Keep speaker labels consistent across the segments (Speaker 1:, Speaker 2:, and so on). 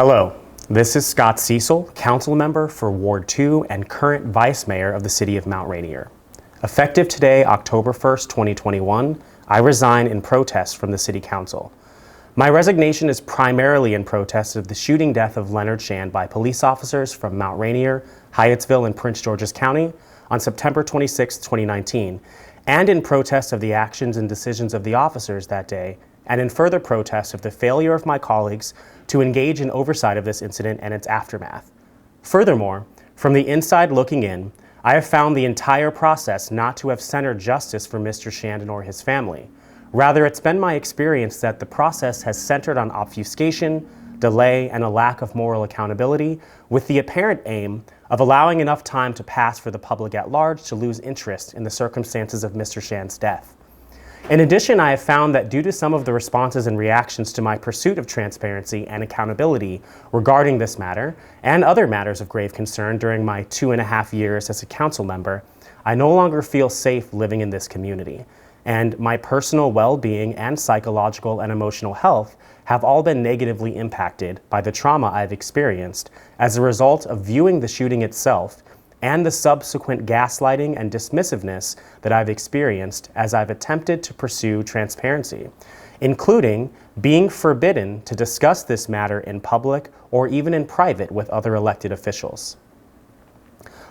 Speaker 1: Hello, this is Scott Cecil, council member for Ward 2 and current vice mayor of the city of Mount Rainier. Effective today, October 1st, 2021, I resign in protest from the city council. My resignation is primarily in protest of the shooting death of Leonard Shand by police officers from Mount Rainier, Hyattsville, and Prince George's County on September 26, 2019, and in protest of the actions and decisions of the officers that day, and in further protest of the failure of my colleagues to engage in oversight of this incident and its aftermath. Furthermore, from the inside looking in, I have found the entire process not to have centered justice for Mr. Shand or his family. Rather, it's been my experience that the process has centered on obfuscation, delay, and a lack of moral accountability, with the apparent aim of allowing enough time to pass for the public at large to lose interest in the circumstances of Mr. Shand's death. In addition, I have found that due to some of the responses and reactions to my pursuit of transparency and accountability regarding this matter and other matters of grave concern during my 2.5 years as a council member, I no longer feel safe living in this community, and my personal well-being and psychological and emotional health have all been negatively impacted by the trauma I've experienced as a result of viewing the shooting itself and the subsequent gaslighting and dismissiveness that I've experienced as I've attempted to pursue transparency, including being forbidden to discuss this matter in public or even in private with other elected officials.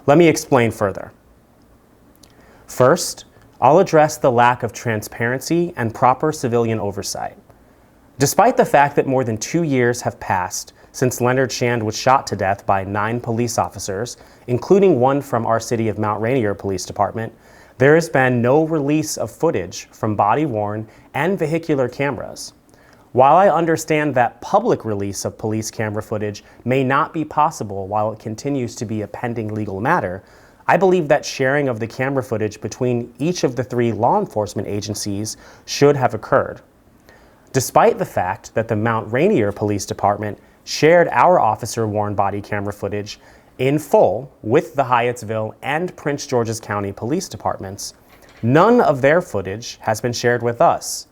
Speaker 1: Let me explain further. First, I'll address the lack of transparency and proper civilian oversight. Despite the fact that more than 2 years have passed since Leonard Shand was shot to death by 9 police officers, including one from our City of Mount Rainier Police Department, there has been no release of footage from body-worn and vehicular cameras. While I understand that public release of police camera footage may not be possible while it continues to be a pending legal matter, I believe that sharing of the camera footage between each of the 3 law enforcement agencies should have occurred. Despite the fact that the Mount Rainier Police Department shared our officer-worn body camera footage in full with the Hyattsville and Prince George's County Police Departments, none of their footage has been shared with us.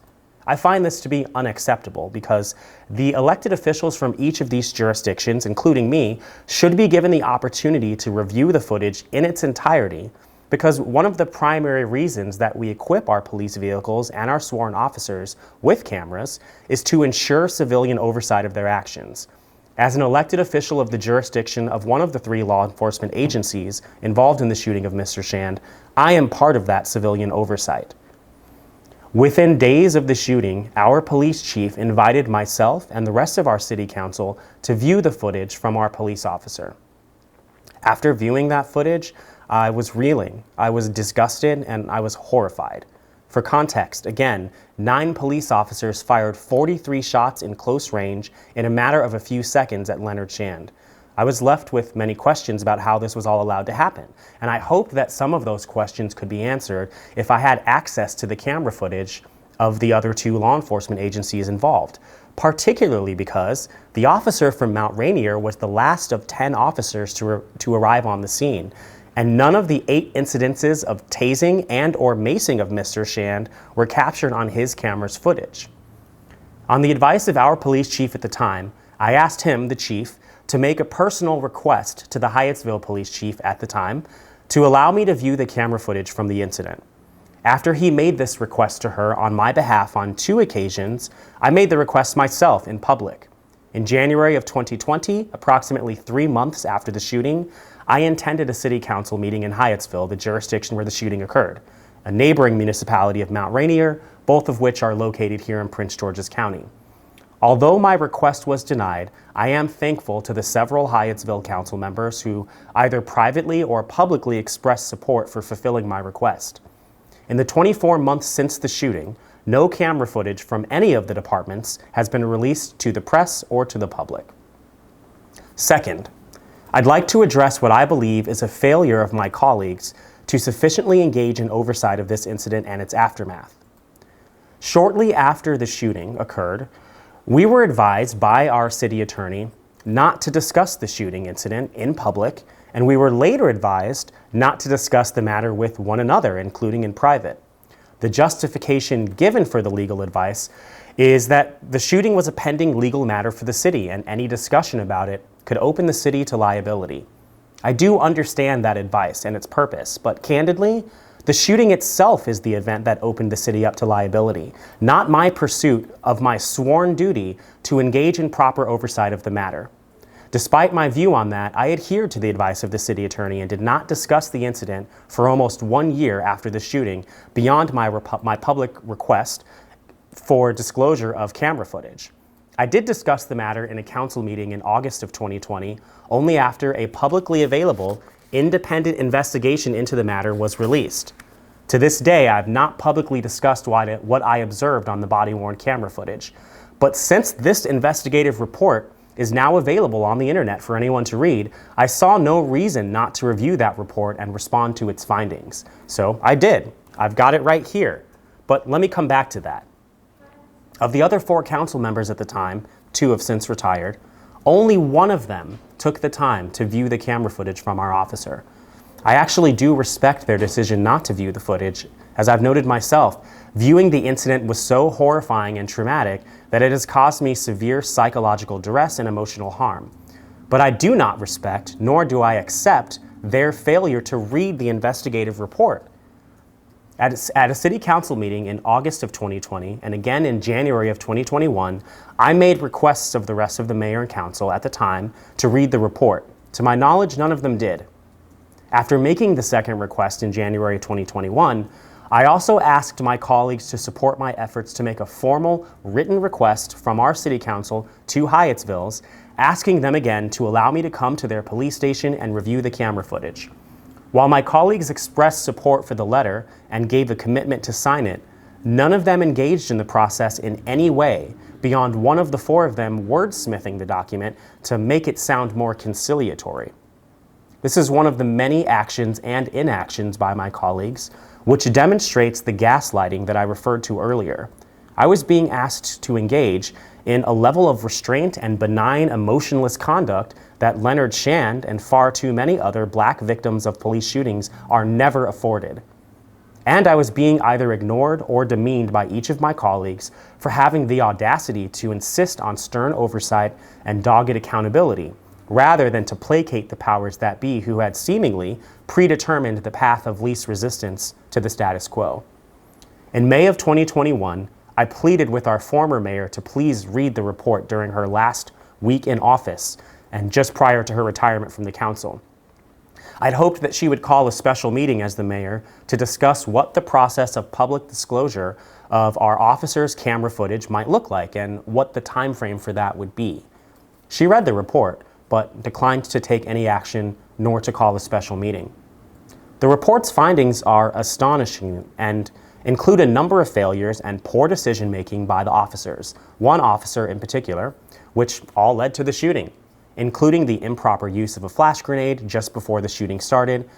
Speaker 1: I find this to be unacceptable because the elected officials from each of these jurisdictions, including me, should be given the opportunity to review the footage in its entirety, because one of the primary reasons that we equip our police vehicles and our sworn officers with cameras is to ensure civilian oversight of their actions. As an elected official of the jurisdiction of one of the 3 law enforcement agencies involved in the shooting of Mr. Shand, I am part of that civilian oversight. Within days of the shooting, our police chief invited myself and the rest of our city council to view the footage from our police officer. After viewing that footage, I was reeling, I was disgusted, and I was horrified. For context, again, 9 police officers fired 43 shots in close range in a matter of a few seconds at Leonard Shand. I was left with many questions about how this was all allowed to happen, and I hoped that some of those questions could be answered if I had access to the camera footage of the other 2 law enforcement agencies involved, particularly because the officer from Mount Rainier was the last of 10 officers to arrive on the scene, and none of the 8 incidences of tasing and or macing of Mr. Shand were captured on his camera's footage. On the advice of our police chief at the time, I asked him, the chief, to make a personal request to the Hyattsville police chief at the time to allow me to view the camera footage from the incident. After he made this request to her on my behalf on 2 occasions, I made the request myself in public. In January of 2020, approximately 3 months after the shooting, I attended a city council meeting in Hyattsville, the jurisdiction where the shooting occurred, a neighboring municipality of Mount Rainier, both of which are located here in Prince George's County. Although my request was denied, I am thankful to the several Hyattsville council members who either privately or publicly expressed support for fulfilling my request. In the 24 months since the shooting, no camera footage from any of the departments has been released to the press or to the public. Second, I'd like to address what I believe is a failure of my colleagues to sufficiently engage in oversight of this incident and its aftermath. Shortly after the shooting occurred, we were advised by our city attorney not to discuss the shooting incident in public, and we were later advised not to discuss the matter with one another, including in private. The justification given for the legal advice is that the shooting was a pending legal matter for the city, and any discussion about it could open the city to liability. I do understand that advice and its purpose, but candidly, the shooting itself is the event that opened the city up to liability, not my pursuit of my sworn duty to engage in proper oversight of the matter. Despite my view on that, I adhered to the advice of the city attorney and did not discuss the incident for almost 1 year after the shooting beyond my public request for disclosure of camera footage. I did discuss the matter in a council meeting in August of 2020, only after a publicly available independent investigation into the matter was released. To this day, I have not publicly discussed what I observed on the body-worn camera footage. But since this investigative report is now available on the internet for anyone to read, I saw no reason not to review that report and respond to its findings. So I did. I've got it right here. But let me come back to that. Of the other 4 council members at the time, 2 have since retired, only one of them took the time to view the camera footage from our officer. I actually do respect their decision not to view the footage. As I've noted myself, viewing the incident was so horrifying and traumatic that it has caused me severe psychological duress and emotional harm. But I do not respect, nor do I accept, their failure to read the investigative report. At a city council meeting in August of 2020 and again in January of 2021, I made requests of the rest of the mayor and council at the time to read the report. To my knowledge, none of them did. After making the second request in January 2021, I also asked my colleagues to support my efforts to make a formal written request from our city council to Hyattsville's, asking them again to allow me to come to their police station and review the camera footage. While my colleagues expressed support for the letter and gave a commitment to sign it, none of them engaged in the process in any way beyond one of the 4 of them wordsmithing the document to make it sound more conciliatory. This is one of the many actions and inactions by my colleagues, which demonstrates the gaslighting that I referred to earlier. I was being asked to engage in a level of restraint and benign emotionless conduct that Leonard Shand and far too many other Black victims of police shootings are never afforded. And I was being either ignored or demeaned by each of my colleagues for having the audacity to insist on stern oversight and dogged accountability, rather than to placate the powers that be who had seemingly predetermined the path of least resistance to the status quo. In May of 2021, I pleaded with our former mayor to please read the report during her last week in office and just prior to her retirement from the council. I'd hoped that she would call a special meeting as the mayor to discuss what the process of public disclosure of our officers' camera footage might look like and what the time frame for that would be. She read the report, but declined to take any action nor to call a special meeting. The report's findings are astonishing and include a number of failures and poor decision-making by the officers, one officer in particular, which all led to the shooting, including the improper use of a flash grenade just before the shooting started,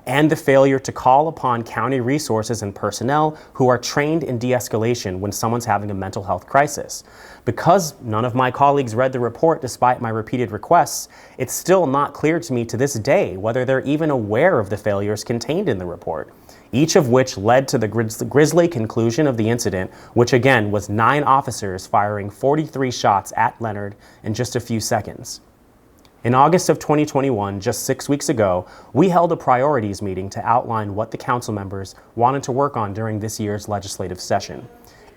Speaker 1: and the failure to call upon county resources and personnel who are trained in de-escalation when someone's having a mental health crisis. Because none of my colleagues read the report despite my repeated requests, it's still not clear to me to this day whether they're even aware of the failures contained in the report, each of which led to the grisly conclusion of the incident, which again was 9 officers firing 43 shots at Leonard in just a few seconds. In August of 2021, just 6 weeks ago, we held a priorities meeting to outline what the council members wanted to work on during this year's legislative session.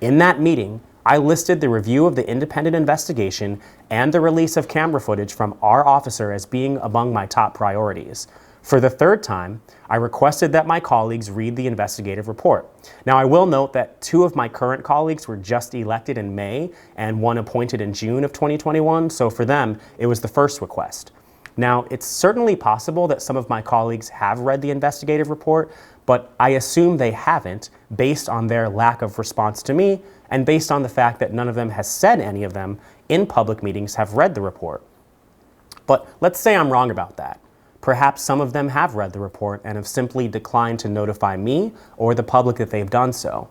Speaker 1: In that meeting, I listed the review of the independent investigation and the release of camera footage from our officer as being among my top priorities. For the 3rd time, I requested that my colleagues read the investigative report. Now, I will note that 2 of my current colleagues were just elected in May and 1 appointed in June of 2021, so for them, it was the first request. Now, it's certainly possible that some of my colleagues have read the investigative report, but I assume they haven't based on their lack of response to me and based on the fact that none of them has said any of them in public meetings have read the report. But let's say I'm wrong about that. Perhaps some of them have read the report and have simply declined to notify me or the public that they've done so.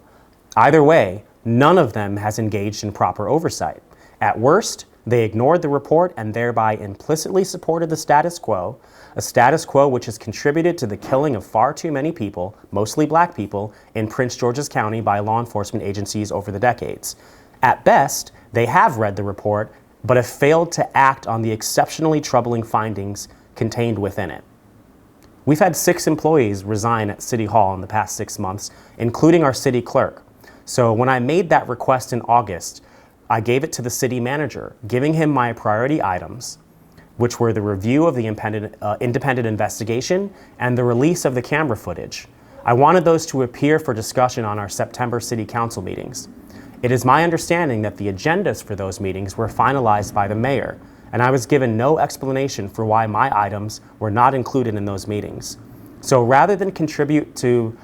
Speaker 1: Either way, none of them has engaged in proper oversight. At worst, they ignored the report and thereby implicitly supported the status quo, a status quo which has contributed to the killing of far too many people, mostly Black people, in Prince George's County by law enforcement agencies over the decades. At best, they have read the report, but have failed to act on the exceptionally troubling findings contained within it. We've had 6 employees resign at City Hall in the past 6 months, including our city clerk. So when I made that request in August, I gave it to the city manager, giving him my priority items, which were the review of the independent investigation and the release of the camera footage. I wanted those to appear for discussion on our September City Council meetings. It is my understanding that the agendas for those meetings were finalized by the mayor, and I was given no explanation for why my items were not included in those meetings. So rather than continue to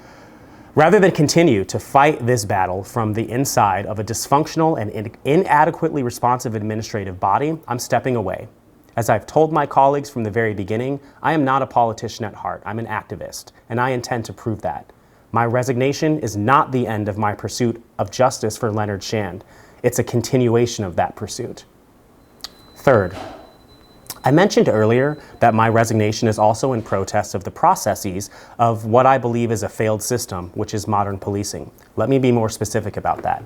Speaker 1: fight this battle from the inside of a dysfunctional and inadequately responsive administrative body, I'm stepping away. As I've told my colleagues from the very beginning, I am not a politician at heart. I'm an activist, and I intend to prove that. My resignation is not the end of my pursuit of justice for Leonard Shand. It's a continuation of that pursuit. Third, I mentioned earlier that my resignation is also in protest of the processes of what I believe is a failed system, which is modern policing. Let me be more specific about that.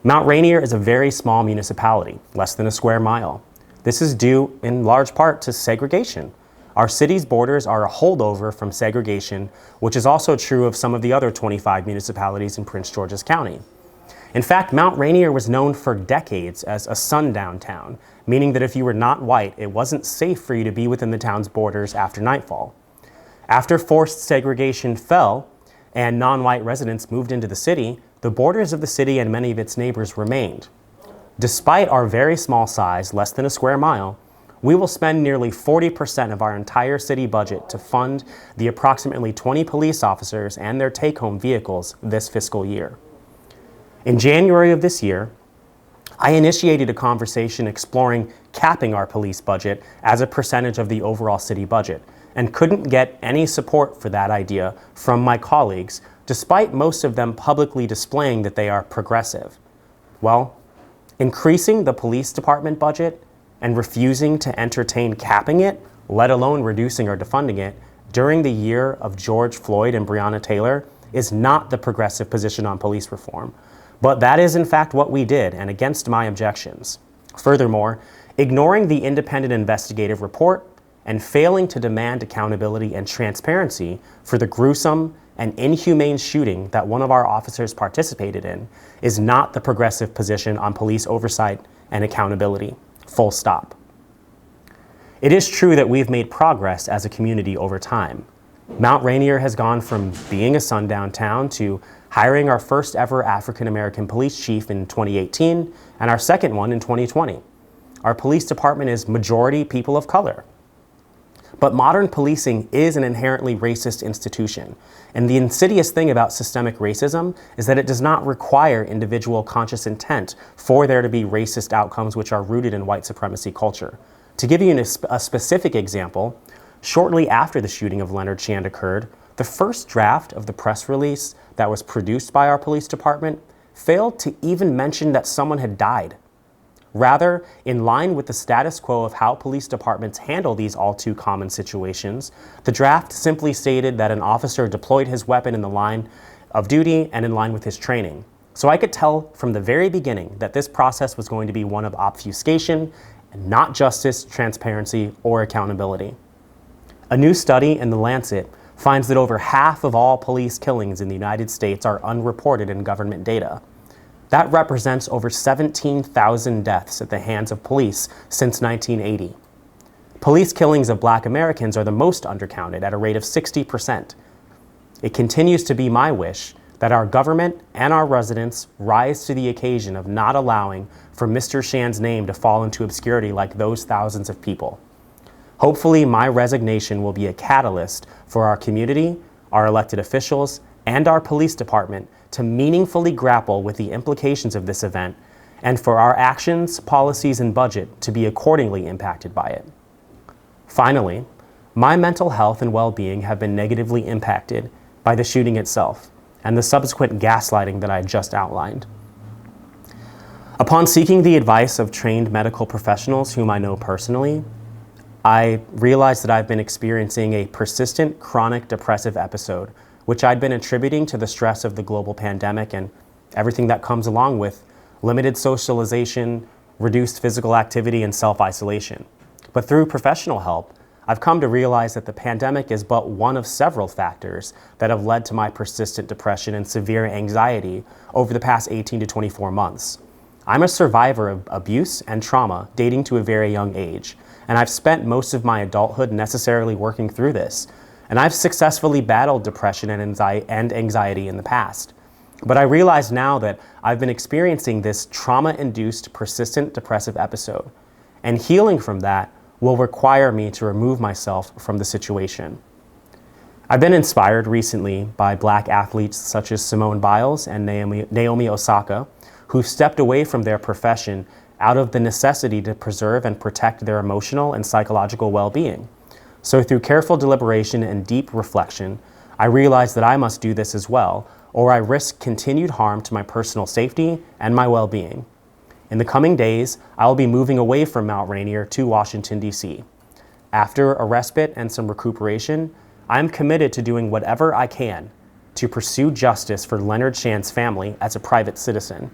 Speaker 1: Mount Rainier is a very small municipality, less than a square mile. This is due in large part to segregation. Our city's borders are a holdover from segregation, which is also true of some of the other 25 municipalities in Prince George's County. In fact, Mount Rainier was known for decades as a sundown town, meaning that if you were not white, it wasn't safe for you to be within the town's borders after nightfall. After forced segregation fell and non-white residents moved into the city, the borders of the city and many of its neighbors remained. Despite our very small size, less than a square mile, we will spend nearly 40% of our entire city budget to fund the approximately 20 police officers and their take-home vehicles this fiscal year. In January of this year, I initiated a conversation exploring capping our police budget as a percentage of the overall city budget, and couldn't get any support for that idea from my colleagues, despite most of them publicly displaying that they are progressive. Well, increasing the police department budget and refusing to entertain capping it, let alone reducing or defunding it, during the year of George Floyd and Breonna Taylor is not the progressive position on police reform. But that is in fact what we did, and against my objections. Furthermore, ignoring the independent investigative report and failing to demand accountability and transparency for the gruesome and inhumane shooting that one of our officers participated in is not the progressive position on police oversight and accountability. Full stop. It is true that we've made progress as a community over time. Mount Rainier has gone from being a sundown town to hiring our first ever African-American police chief in 2018 and our second one in 2020. Our police department is majority people of color. But modern policing is an inherently racist institution, and the insidious thing about systemic racism is that it does not require individual conscious intent for there to be racist outcomes which are rooted in white supremacy culture. To give you a specific example, shortly after the shooting of Leonard Shand occurred, the first draft of the press release that was produced by our police department failed to even mention that someone had died. Rather, in line with the status quo of how police departments handle these all too common situations, the draft simply stated that an officer deployed his weapon in the line of duty and in line with his training. So I could tell from the very beginning that this process was going to be one of obfuscation and not justice, transparency, or accountability. A new study in the Lancet finds that over half of all police killings in the United States are unreported in government data. That represents over 17,000 deaths at the hands of police since 1980. Police killings of Black Americans are the most undercounted at a rate of 60%. It continues to be my wish that our government and our residents rise to the occasion of not allowing for Mr. Shand's name to fall into obscurity like those thousands of people. Hopefully, my resignation will be a catalyst for our community, our elected officials, and our police department to meaningfully grapple with the implications of this event, and for our actions, policies, and budget to be accordingly impacted by it. Finally, my mental health and well-being have been negatively impacted by the shooting itself and the subsequent gaslighting that I just outlined. Upon seeking the advice of trained medical professionals whom I know personally, I realized that I've been experiencing a persistent chronic depressive episode, which I'd been attributing to the stress of the global pandemic and everything that comes along with limited socialization, reduced physical activity, and self-isolation. But through professional help, I've come to realize that the pandemic is but one of several factors that have led to my persistent depression and severe anxiety over the past 18 to 24 months. I'm a survivor of abuse and trauma dating to a very young age, and I've spent most of my adulthood necessarily working through this. And I've successfully battled depression and anxiety in the past. But I realize now that I've been experiencing this trauma-induced persistent depressive episode, and healing from that will require me to remove myself from the situation. I've been inspired recently by Black athletes such as Simone Biles and Naomi Osaka, who've stepped away from their profession out of the necessity to preserve and protect their emotional and psychological well-being. So through careful deliberation and deep reflection, I realized that I must do this as well, or I risk continued harm to my personal safety and my well-being. In the coming days, I will be moving away from Mount Rainier to Washington, D.C. After a respite and some recuperation, I am committed to doing whatever I can to pursue justice for Leonard Shand's family as a private citizen.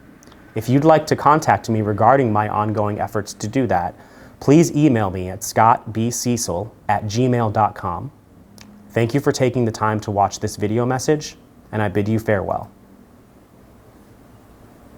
Speaker 1: If you'd like to contact me regarding my ongoing efforts to do that, please email me at scottbcecil@gmail.com. Thank you for taking the time to watch this video message, and I bid you farewell.